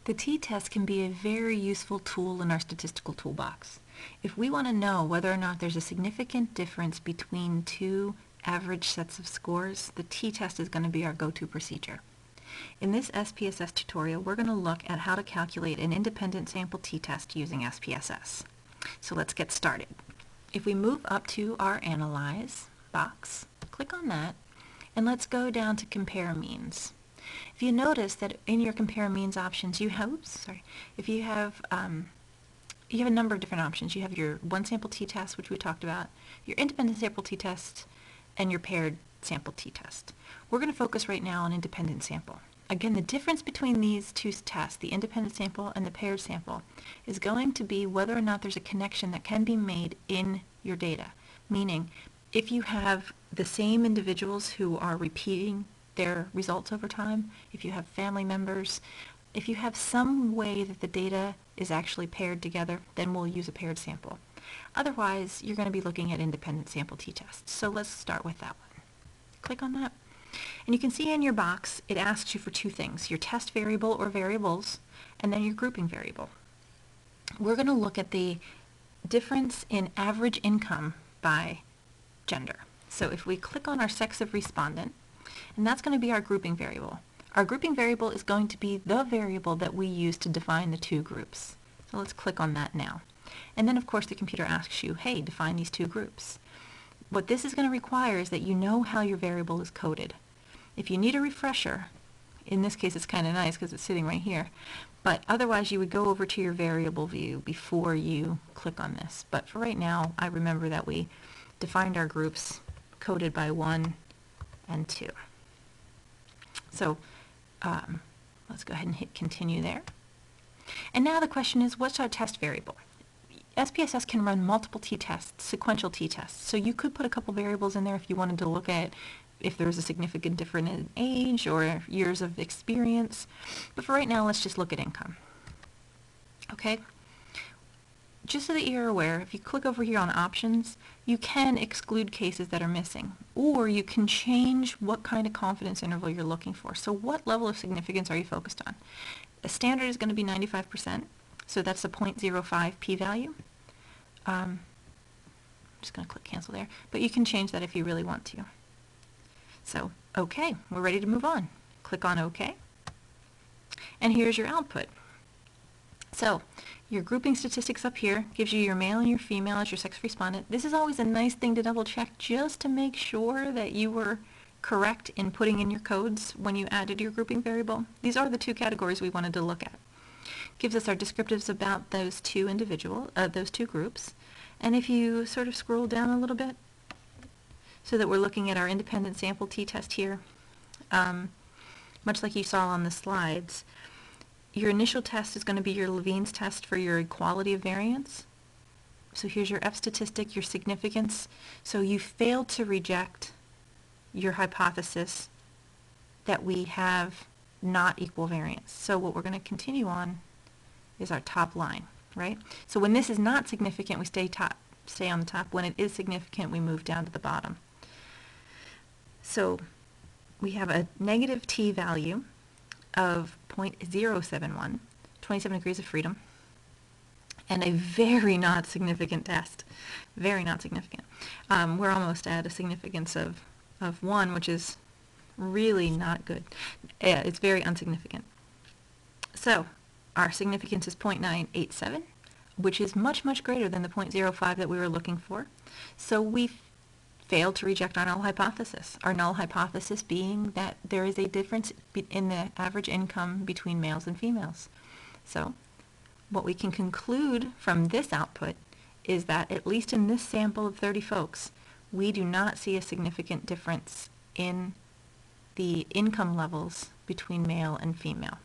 The t-test can be a very useful tool in our statistical toolbox. If we want to know whether or not there's a significant difference between two average sets of scores, the t-test is going to be our go-to procedure. In this SPSS tutorial, we're going to look at how to calculate an independent sample t-test using SPSS. So let's get started. If we move up to our Analyze box, click on that, and let's go down to Compare Means. If you notice that in your Compare Means options, you have, you have a number of different options. You have your one sample t-test, which we talked about, your independent sample t-test, and your paired sample t-test. We're going to focus right now on independent sample. Again, the difference between these two tests, the independent sample and the paired sample, is going to be whether or not there's a connection that can be made in your data. Meaning, if you have the same individuals who are repeating their results over time, if you have family members, if you have some way that the data is actually paired together, then we'll use a paired sample. Otherwise, you're going to be looking at independent sample t-tests. So let's start with that one. Click on that. And you can see in your box, it asks you for two things, your test variable or variables, and then your grouping variable. We're going to look at the difference in average income by gender. So if we click on our sex of respondent, and that's going to be our grouping variable. Our grouping variable is going to be the variable that we use to define the two groups. So let's click on that now. And then of course the computer asks you, hey, define these two groups. What this is going to require is that you know how your variable is coded. If you need a refresher, in this case it's kind of nice because it's sitting right here, but otherwise you would go over to your variable view before you click on this. But for right now, I remember that we defined our groups coded by 1 and 2. So let's go ahead and hit continue there. And now the question is, what's our test variable? SPSS can run multiple t-tests, sequential t-tests. So you could put a couple variables in there if you wanted to look at if there's a significant difference in age or years of experience. But for right now, let's just look at income. Okay? Just so that you're aware, if you click over here on options, you can exclude cases that are missing, or you can change what kind of confidence interval you're looking for. So what level of significance are you focused on? A standard is going to be 95%, so that's a 0.05 p-value. I'm just going to click cancel there, but you can change that if you really want to. So, okay, we're ready to move on. Click on OK, and here's your output. So, your grouping statistics up here gives you your male and your female as your sex respondent. This is always a nice thing to double check just to make sure that you were correct in putting in your codes when you added your grouping variable. These are the two categories we wanted to look at. Gives us our descriptives about those two groups. And if you sort of scroll down a little bit, so that we're looking at our independent sample t-test here, much like you saw on the slides, your initial test is going to be your Levene's test for your equality of variance. So here's your F statistic, your significance. So you failed to reject your hypothesis that we have not equal variance. So what we're going to continue on is our top line, right? So when this is not significant, we stay on the top. When it is significant, we move down to the bottom. So we have a negative t value of 0.071, 27 degrees of freedom, and a very not significant test. Very not significant. We're almost at a significance of 1, which is really not good. It's very insignificant. So our significance is 0.987, which is much, much greater than the 0.05 that we were looking for. So we failed to reject our null hypothesis. Our null hypothesis being that there is a difference in the average income between males and females. So what we can conclude from this output is that, at least in this sample of 30 folks, we do not see a significant difference in the income levels between male and female.